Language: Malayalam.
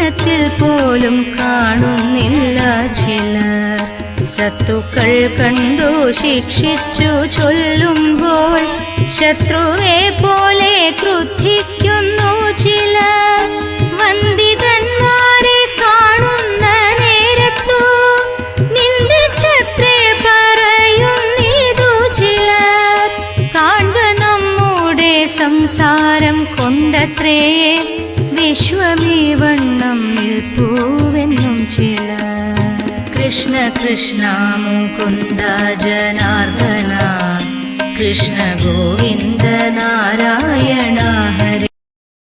സ്വപ്നത്തിൽ പോലും കാണുന്നില്ല ചിലർ. സത്തുക്കൾ കണ്ടു ശിക്ഷിച്ചു ചൊല്ലുമ്പോൾ ശത്രുവെ പോലെ ക്രുദ്ധിക്കുന്നു ചിലർ. വന്ദിതന്മാരെ കാണുന്ന നേരത്തു നിന്ദിച്ചത്രേ പറയുന്നിതു ചിലർ. കാൺക നമ്മുടെ സംസാരം കൊണ്ടത്രേ വിശ്വമീ വണ്ണം നിൽപ്പൂവെന്നും ചിലർ. കൃഷ്ണ കൃഷ്ണ മുകുന്ദ ജനാർദ്ദന കൃഷ്ണ ഗോവിന്ദ നാരായണ.